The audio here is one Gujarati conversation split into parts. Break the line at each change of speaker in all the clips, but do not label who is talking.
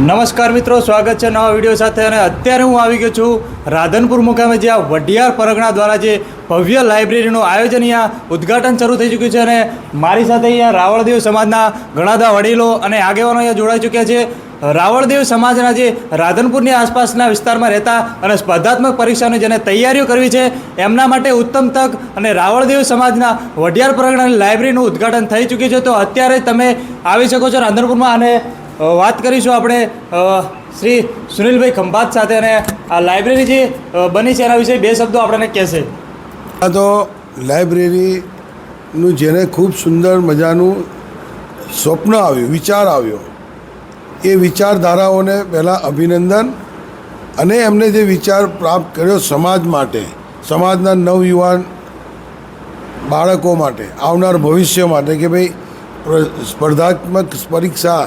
નમસ્કાર મિત્રો, સ્વાગત છે નવા વિડીયો સાથે। અને અત્યારે હું આવી ગયો છું રાધનપુર મુકામે, જ્યાં વઢિયાર પરગણા દ્વારા જે ભવ્ય લાઇબ્રેરીનું આયોજન અહીંયા ઉદ્ઘાટન શરૂ થઈ ચૂક્યું છે। અને મારી સાથે અહીંયા રાવળદેવ સમાજના ઘણા બધા વડીલો અને આગેવાનો અહીંયા જોડાઈ ચૂક્યા છે। રાવળદેવ સમાજના જે રાધનપુરની આસપાસના વિસ્તારમાં રહેતા અને સ્પર્ધાત્મક પરીક્ષાની જેને તૈયારીઓ કરવી છે એમના માટે ઉત્તમ તક અને રાવળદેવ સમાજના વઢિયાર પરગણાની લાઇબ્રેરીનું ઉદ્ઘાટન થઈ ચૂક્યું છે। તો અત્યારે તમે આવી શકો છો રાધનપુરમાં। અને વાત કરીશું આપણે શ્રી સુનિલભાઈ ખંભાત સાથે, અને આ લાઇબ્રેરી જે બની છે એના વિશે બે શબ્દો આપણને કહેશે।
આ તો લાઇબ્રેરીનું જેને ખૂબ સુંદર મજાનું સ્વપ્ન આવ્યું, વિચાર આવ્યો, એ વિચારધારાઓને પહેલાં અભિનંદન। અને એમને જે વિચાર પ્રાપ્ત કર્યો સમાજ માટે, સમાજના નવયુવાન બાળકો માટે, આવનાર ભવિષ્ય માટે, કે ભાઈ સ્પર્ધાત્મક પરીક્ષા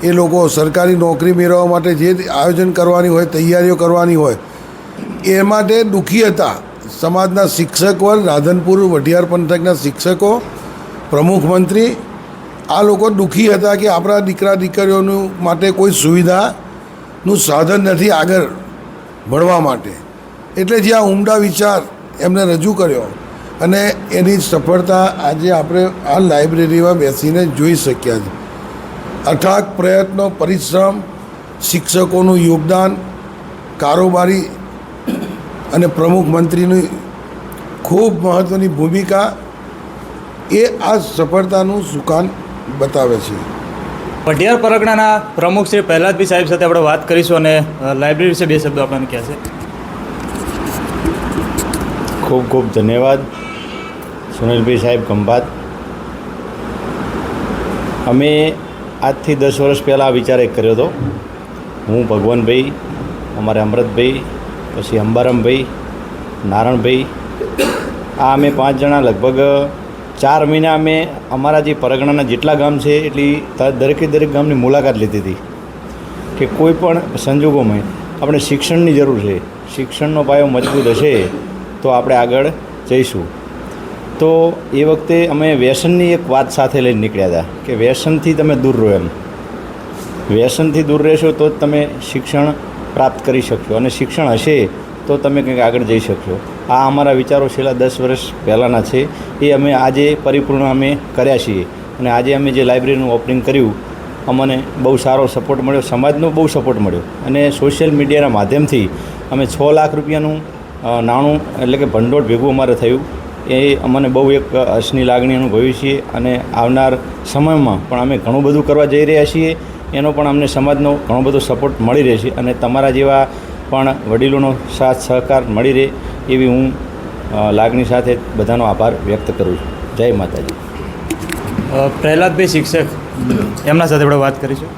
એ લોકો સરકારી નોકરી મેળવવા માટે જે આયોજન કરવાની હોય, તૈયારીઓ કરવાની હોય, એ માટે દુઃખી હતા સમાજના શિક્ષક વર્ગ, રાધનપુર વઢિયાર પંથકના શિક્ષકો, પ્રમુખ મંત્રી, આ લોકો દુઃખી હતા કે આપણા દીકરા દીકરીઓનું માટે કોઈ સુવિધાનું સાધન નથી આગળ ભણવા માટે। એટલે જે આ ઉમદા વિચાર એમને રજૂ કર્યો અને એની સફળતા આજે આપણે આ લાઇબ્રેરીમાં બેસીને જોઈ શક્યા છે। અથાગ પ્રયત્નો, પરિશ્રમ, શિક્ષકોનું યોગદાન, કારોબારી અને પ્રમુખ મંત્રીની ખૂબ મહત્ત્વની ભૂમિકા, એ આ સફળતાનું સુકાન બતાવે છે।
વઢિયાર પરગણાના પ્રમુખ શ્રી પ્રહલાદભાઈ સાહેબ સાથે આપણે વાત કરીશું અને લાઇબ્રેરી વિશે બે શબ્દો આપણને કહેશે।
ખૂબ ખૂબ ધન્યવાદ સુનિલભાઈ સાહેબ ખંભાત। અમે આજથી 10 વર્ષ પહેલાં આ વિચાર એક કર્યો હતો। હું, ભગવાનભાઈ, અમારે અમૃતભાઈ, પછી અંબારામભાઈ, નારણભાઈ, આ અમે 5 જણા લગભગ 4 મહિના અમે અમારા જે પરગણાના જેટલા ગામ છે એટલી દરેકે દરેક ગામની મુલાકાત લીધી હતી કે કોઈ પણ સંજોગોમાં આપણે શિક્ષણની જરૂર છે, શિક્ષણનો પાયો મજબૂત હશે તો આપણે આગળ જઈશું। તો એ વખતે અમે વ્યસનની એક વાત સાથે લઈને નીકળ્યા હતા કે વ્યસનથી તમે દૂર રહો, એમ વ્યસનથી દૂર રહેશો તો જ તમે શિક્ષણ પ્રાપ્ત કરી શકશો અને શિક્ષણ હશે તો તમે કંઈક આગળ જઈ શકશો। આ અમારા વિચારો છેલ્લા 10 વર્ષ પહેલાંના છે, એ અમે આજે પરિપૂર્ણ અમે કર્યા છીએ। અને આજે અમે જે લાઇબ્રેરીનું ઓપનિંગ કર્યું, અમને બહુ સારો સપોર્ટ મળ્યો, સમાજનો બહુ સપોર્ટ મળ્યો, અને સોશિયલ મીડિયાના માધ્યમથી અમે 6 લાખ રૂપિયાનું નાણું એટલે કે ભંડોળ ભેગું અમારે થયું। એ અમને બહુ એક હર્ષની લાગણી અનુભવી છીએ અને આવનાર સમયમાં પણ અમે ઘણું બધું કરવા જઈ રહ્યા છીએ। એનો પણ અમને સમાજનો ઘણો બધો સપોર્ટ મળી રહે છે અને તમારા જેવા પણ વડીલોનો સાથ સહકાર મળી રહે એવી હું લાગણી સાથે બધાનો આભાર વ્યક્ત કરું છું। જય માતાજી।
પ્રહલાદભાઈ શિક્ષક, એમના સાથે આપણે વાત કરીશું।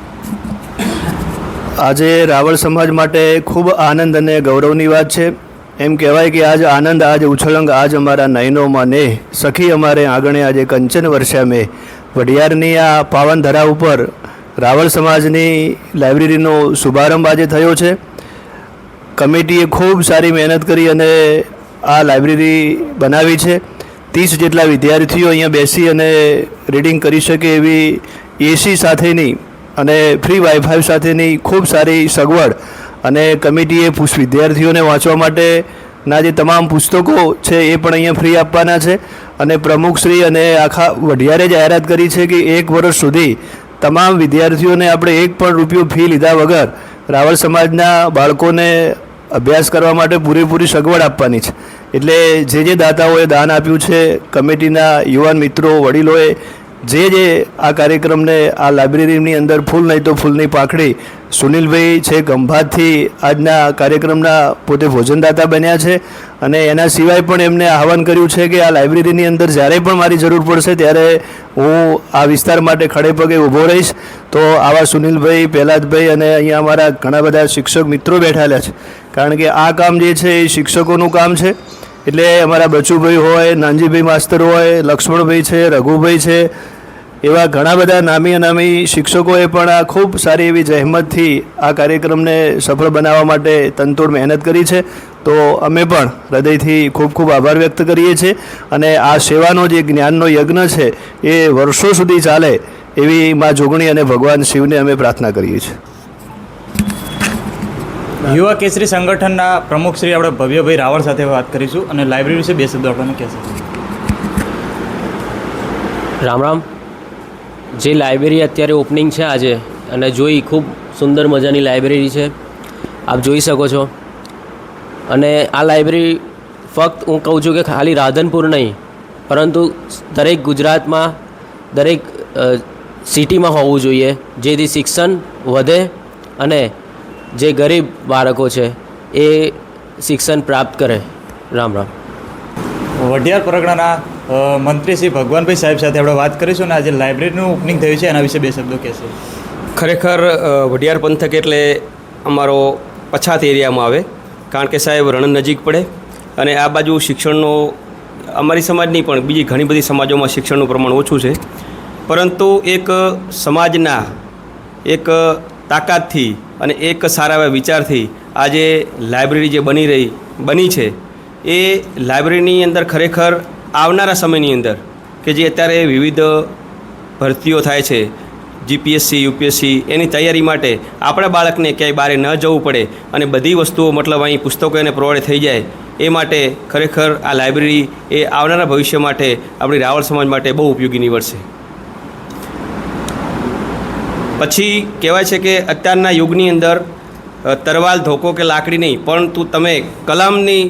આજે રાવળ સમાજ માટે ખૂબ આનંદ અને ગૌરવની વાત છે। એમ કહેવાય કે આજ આનંદ, આજ ઉછળંગ, આજ અમારા નયનોમાં ને સખી અમારે આંગણે આજે કંચન વર્ષા મેં। વઢિયારની આ પાવન ધરા ઉપર રાવળ સમાજની લાઇબ્રેરીનો શુભારંભ આજે થયો છે। કમિટીએ ખૂબ સારી મહેનત કરી અને આ લાઇબ્રેરી બનાવી છે। 30 જેટલા વિદ્યાર્થીઓ અહીંયા બેસી અને રીડિંગ કરી શકે એવી એસી સાથેની અને ફ્રી વાઈફાઈ સાથેની ખૂબ સારી સગવડ, અને કમિટીએ વિદ્યાર્થીઓને વાંચવા માટેના જે તમામ પુસ્તકો છે એ પણ અહીંયા ફ્રી આપવાના છે। અને પ્રમુખશ્રી અને આખા વઢિયારે જ જાહેરાત કરી છે કે 1 વર્ષ સુધી તમામ વિદ્યાર્થીઓને આપણે 1 પણ રૂપિયો ફી લીધા વગર રાવળ સમાજના બાળકોને અભ્યાસ કરવા માટે પૂરેપૂરી સગવડ આપવાની છે। એટલે જે દાતાઓએ દાન આપ્યું છે, કમિટીના યુવાન મિત્રો, વડીલોએ જે આ કાર્યક્રમને, આ લાઇબ્રેરીની અંદર ફૂલ નહીં તો ફૂલની પાંખડી, સુનિલભાઈ છે ખંભાતથી આજના કાર્યક્રમના પોતે ભોજનદાતા બન્યા છે। અને એના સિવાય પણ એમને આહવાન કર્યું છે કે આ લાઇબ્રેરીની અંદર જ્યારે પણ મારી જરૂર પડશે ત્યારે હું આ વિસ્તાર માટે ખડે પગે ઊભો રહીશ। તો આવા સુનિલભાઈ, પ્રહલાદભાઈ અને અહીંયા અમારા ઘણા બધા શિક્ષક મિત્રો બેઠેલા છે, કારણ કે આ કામ જે છે એ શિક્ષકોનું કામ છે। એટલે અમારા બચુભાઈ હોય, નાનજીભાઈ માસ્તર હોય, લક્ષ્મણભાઈ છે, રઘુભાઈ છે, એવા ઘણા બધા નામી અનામી શિક્ષકોએ પણ આ ખૂબ સારી એવી જહેમતથી આ કાર્યક્રમને સફળ બનાવવા માટે તનતોડ મહેનત કરી છે। તો અમે પણ હૃદયથી ખૂબ ખૂબ આભાર વ્યક્ત કરીએ છીએ અને આ સેવાનો જે જ્ઞાનનો યજ્ઞ છે એ વર્ષો સુધી ચાલે એવી મા જોગણી અને ભગવાન શિવને અમે પ્રાર્થના કરીએ છીએ।
યુવા કેસરી સંગઠનના પ્રમુખ શ્રી આપણે ભવ્યભાઈ રાવળ સાથે વાત કરીશું અને લાઇબ્રેરી વિશે 2 શબ્દો આપણને કહેશે.
રામ રામ. જે લાઇબ્રેરી અત્યારે ઓપનિંગ છે આજે અને જોઈ ખૂબ સુંદર મજાની લાઇબ્રેરી છે, આપ જોઈ શકો છો. અને આ લાઇબ્રેરી ફક્ત હું કહું છું કે ખાલી રાધનપુર નહીં પરંતુ દરેક ગુજરાતમાં દરેક સિટીમાં હોવું જોઈએ, જેથી શિક્ષણ વધે અને જે ગરીબ બાળકો છે એ શિક્ષણ પ્રાપ્ત કરે. રામ રામ.
વઢિયાર પરગણાના મંત્રી શ્રી ભગવાનભાઈ સાહેબ સાથે આપણે વાત કરીશું અને આજે લાઇબ્રેરીનું ઓપનિંગ થયું છે એના વિશે 2 શબ્દો કહેશે.
ખરેખર વઢિયાર પંથક એટલે અમારો પછાત એરિયામાં આવે, કારણ કે સાહેબ રણ નજીક પડે અને આ બાજુ શિક્ષણનો અમારી સમાજની પણ બીજી ઘણી બધી સમાજોમાં શિક્ષણનું પ્રમાણ ઓછું છે, પરંતુ એક સમાજના એક તાકાતથી અને એક સારા એવા વિચારથી આજે લાઇબ્રેરી જે બની છે એ લાઇબ્રેરીની અંદર ખરેખર આવનારા સમયની અંદર કે જે અત્યારે વિવિધ ભરતીઓ થાય છે, જીપીએસસી યુપીએસસી, એની તૈયારી માટે આપણા બાળકને ક્યાંય બહાર ન જવું પડે અને બધી વસ્તુઓ મતલબ અહીં પુસ્તકો એને પ્રોવાઈડ થઈ જાય, એ માટે ખરેખર આ લાઇબ્રેરી એ આવનારા ભવિષ્ય માટે આપણી રાવળ સમાજ માટે બહુ ઉપયોગી નીવડશે. પછી કહેવાય છે કે અત્યારના યુગની અંદર તરવાલ, ધોકો કે લાકડી નહીં, પરંતુ તમે કલમની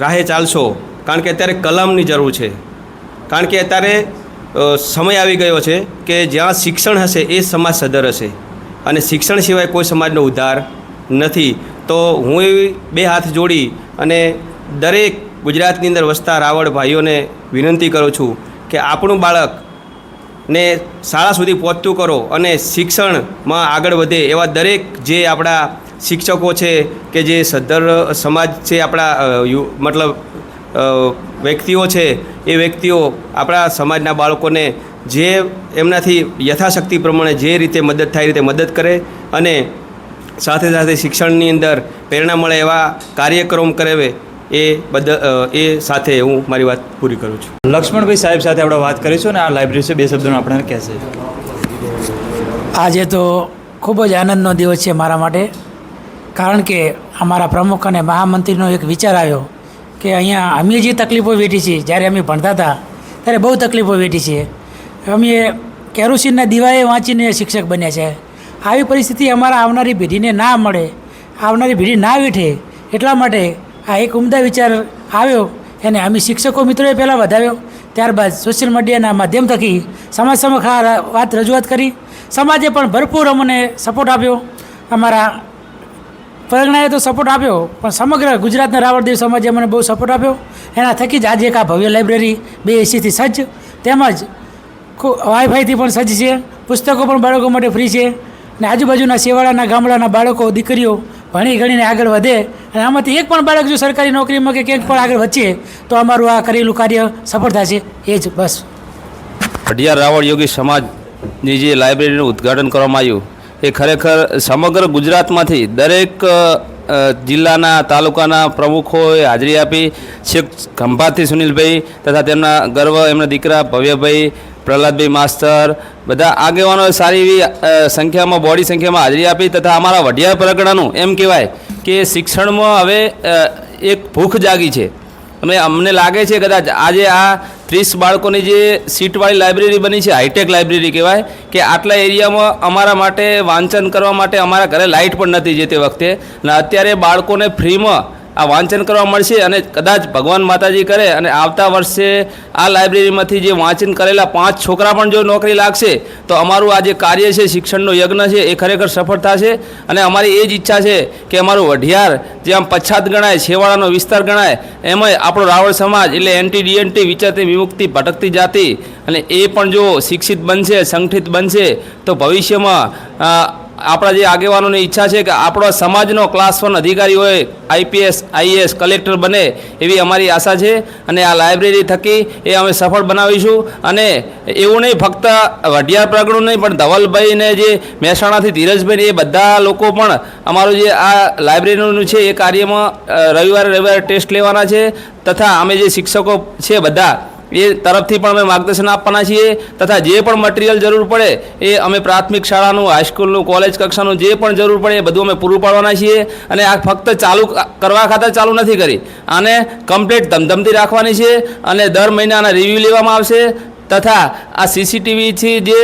રાહે ચાલશો, કારણ કે અત્યારે કલમની જરૂર છે. કારણ કે અત્યારે સમય આવી ગયો છે કે જ્યાં શિક્ષણ હશે એ સમાજ સદ્ધર હશે અને શિક્ષણ સિવાય કોઈ સમાજનો ઉદ્ધાર નથી. તો હું એવી 2 હાથ જોડી અને દરેક ગુજરાતની અંદર વસતા રાવળ ભાઈઓને વિનંતી કરું છું કે આપણું બાળકને શાળા સુધી પહોંચતું કરો અને શિક્ષણમાં આગળ વધે એવા દરેક જે આપણા શિક્ષકો છે કે જે સદ્ધર સમાજ છે, આપણા મતલબ વ્યક્તિઓ છે, એ વ્યક્તિઓ આપણા સમાજના બાળકોને જે એમનાથી યથાશક્તિ પ્રમાણે જે રીતે મદદ થાય એ રીતે મદદ કરે અને સાથે સાથે શિક્ષણની અંદર પ્રેરણા મળે એવા કાર્યક્રમ કરાવે, એ સાથે હું મારી વાત પૂરી કરું છું.
લક્ષ્મણભાઈ સાહેબ સાથે આપણે વાત કરીશું અને આ લાઇબ્રેરી વિશે 2 શબ્દોનો આપણને કહેશે.
આજે તો ખૂબ જ આનંદનો દિવસ છે મારા માટે, કારણ કે અમારા પ્રમુખ અને મહામંત્રીનો એક વિચાર આવ્યો કે અહીંયા અમે જે તકલીફો વેઠી છીએ, જ્યારે અમે ભણતા હતા ત્યારે બહુ તકલીફો વેઠી છીએ. અમે કેરોસીનના દીવાએ વાંચીને શિક્ષક બન્યા છે. આવી પરિસ્થિતિ અમારા આવનારી પેઢીને ના મળે, આવનારી પેઢી ના વેઠે, એટલા માટે આ એક ઉમદા વિચાર આવ્યો એને અમે શિક્ષકો મિત્રોએ પહેલાં વધાવ્યો, ત્યારબાદ સોશિયલ મીડિયાના માધ્યમ થકી સમાજ સમક્ષ આ વાત રજૂઆત કરી. સમાજે પણ ભરપૂર અમને સપોર્ટ આપ્યો, અમારા પરગણાએ તો સપોર્ટ આપ્યો, પણ સમગ્ર ગુજરાતના રાવળદેવ સમાજે મને બહુ સપોર્ટ આપ્યો. એના થકી જ આજે એક આ ભવ્ય લાઇબ્રેરી 2 એસીથી સજ્જ, તેમજ વાઈફાઈથી પણ સજ્જ છે. પુસ્તકો પણ બાળકો માટે ફ્રી છે અને આજુબાજુના શેવાળાના ગામડાના બાળકો દીકરીઓ ભણી ગણીને આગળ વધે અને આમાંથી એક પણ બાળક જો સરકારી નોકરીમાં કે ક્યાંક પણ આગળ વધશે તો અમારું આ કરેલું કાર્ય સફળ થશે. એ જ બસ.
વઢિયાર રાવળ યોગી સમાજની જે લાઇબ્રેરીનું ઉદ્ઘાટન કરવામાં આવ્યું એ ખરેખર સમગ્ર ગુજરાતમાંથી દરેક જિલ્લાના તાલુકાના પ્રમુખોએ હાજરી આપી. છેક ખંભાતથી સુનિલભાઈ તથા તેમના ગર્વ એમના દીકરા ભવ્યભાઈ, પ્રહલાદભાઈ માસ્તર, બધા આગેવાનોએ સારી એવી સંખ્યામાં બોડી સંખ્યામાં હાજરી આપી. તથા અમારા વઢિયાર પરગણાનું એમ કહેવાય કે શિક્ષણમાં હવે એક ભૂખ જાગી છે અને અમને લાગે છે કદાચ આજે આ 30 બાળકોની જે સીટવાળી લાઇબ્રેરી બની છે, હાઈટેક લાઇબ્રેરી કહેવાય કે આટલા એરિયામાં અમારા માટે વાંચન કરવા માટે અમારા ઘરે લાઇટ પણ નથી જે તે વખતે, અને અત્યારે બાળકોને ફ્રીમાં આ વાંચન કરવા મળશે અને કદાચ ભગવાન માતાજી કરે અને આવતા વર્ષે આ લાઇબ્રેરીમાંથી જે વાંચન કરેલા 5 છોકરા પણ જો નોકરી લાગશે તો અમારું આ જે કાર્ય છે, શિક્ષણનો યજ્ઞ છે, એ ખરેખર સફળ થશે. અને અમારી એ જ ઈચ્છા છે કે અમારું વઢિયાર જે આમ પછાત ગણાય, છેવાડાનો વિસ્તાર ગણાય, એમાંય આપણો રાવળ સમાજ એટલે NT-DNT વિચરતી વિમુક્તિ ભટકતી જાતિ, અને એ પણ જો શિક્ષિત બનશે, સંગઠિત બનશે તો ભવિષ્યમાં આપણા જે આગેવાનોની ઈચ્છા છે કે આપણો સમાજનો ક્લાસ 1 અધિકારી હોય, IPS, IAS, કલેક્ટર બને એવી અમારી આશા છે. અને આ લાઇબ્રેરી થકી એ અમે સફળ બનાવીશું. અને એવું નહીં ફક્ત વઢિયાર પરગણું નહીં, પણ ધવલભાઈને જે મહેસાણાથી ધીરજભાઈ, એ બધા લોકો પણ અમારું જે આ લાઇબ્રેરીનું છે એ કાર્યમાં રવિવારે ટેસ્ટ લેવાના છે. તથા અમે જે શિક્ષકો છે બધા
એ તરફથી પણ અમે માર્ગદર્શન આપવાના છીએ તથા જે પણ મટીરિયલ જરૂર પડે એ અમે પ્રાથમિક શાળાનું, હાઈસ્કૂલનું, કોલેજ કક્ષાનું જે પણ જરૂર પડે એ બધું અમે પૂરું પાડવાના છીએ. અને આ ફક્ત ચાલુ કરવા ખાતર ચાલુ નથી કરી, આને કમ્પ્લીટ ધમધમતી રાખવાની છે અને દર મહિને આના રિવ્યૂ લેવામાં આવશે. તથા આ સીસીટીવીથી જે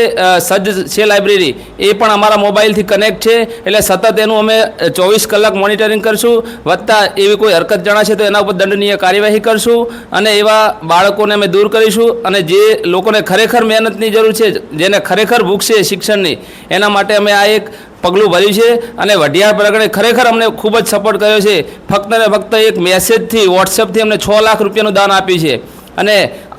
સજ્જ છે લાઇબ્રેરી એ પણ અમારા મોબાઈલથી કનેક્ટ છે, એટલે સતત એનું અમે 24 કલાક મોનિટરિંગ કરશું. વત્તા એવી કોઈ હરકત જણાશે તો એના ઉપર દંડનીય કાર્યવાહી કરશું અને એવા બાળકોને અમે દૂર કરીશું. અને જે લોકોને ખરેખર મહેનતની જરૂર છે, જેને ખરેખર ભૂખ છે શિક્ષણની, એના માટે અમે આ એક પગલું ભર્યું છે. અને વઢિયાર પરગણે ખરેખર અમને ખૂબ જ સપોર્ટ કર્યો છે. ફક્ત ને ફક્ત એક મેસેજથી, વોટ્સએપથી અમને 6 લાખ રૂપિયાનું દાન આપ્યું છે. અને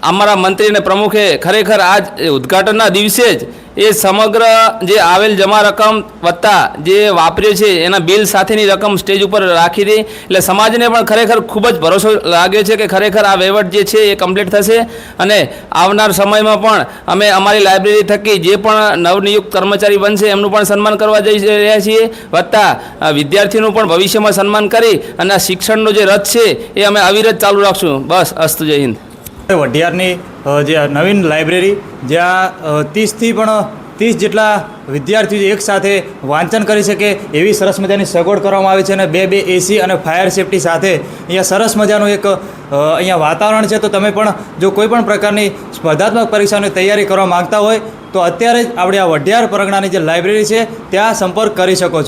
અમારા મંત્રી અને પ્રમુખે ખરેખર આજ ઉદ્ઘાટનના દિવસે જ એ સમગ્ર જે આવેલ જમા રકમ વત્તા જે વાપર્યું છે એના બિલ સાથેની રકમ સ્ટેજ ઉપર રાખી હતી. એટલે સમાજને પણ ખરેખર ખૂબ જ ભરોસો લાગ્યો છે કે ખરેખર આ વહીવટ જે છે એ કમ્પ્લીટ થશે. અને આવનાર સમયમાં પણ અમે અમારી લાઇબ્રેરી થકી જે પણ નવનિયુક્ત કર્મચારી બનશે એમનું પણ સન્માન કરવા જઈ રહ્યા છીએ. વત્તા વિદ્યાર્થીનું પણ ભવિષ્યમાં સન્માન કરી અને આ શિક્ષણનો જે રથ છે એ અમે અવિરત ચાલુ રાખશું. બસ, અસ્તુ, જય હિન્દ.
વઢિયારની જે નવીન લાઇબ્રેરી, જ્યાં 30 જેટલા વિદ્યાર્થીઓ એક સાથે વાંચન કરી શકે એવી સરસ મજાની સગવડ કરવામાં આવી છે. અને બે એસી અને ફાયર સેફટી સાથે અહીંયા સરસ મજાનું એક અહીંયા વાતાવરણ છે. તો તમે પણ જો કોઈ પણ પ્રકારની સ્પર્ધાત્મક પરીક્ષાની તૈયારી કરવા માગતા હોય તો અત્યારે જ આપણે આ વઢિયાર પરગણાની જે લાઇબ્રેરી છે ત્યાં સંપર્ક કરી શકો છો.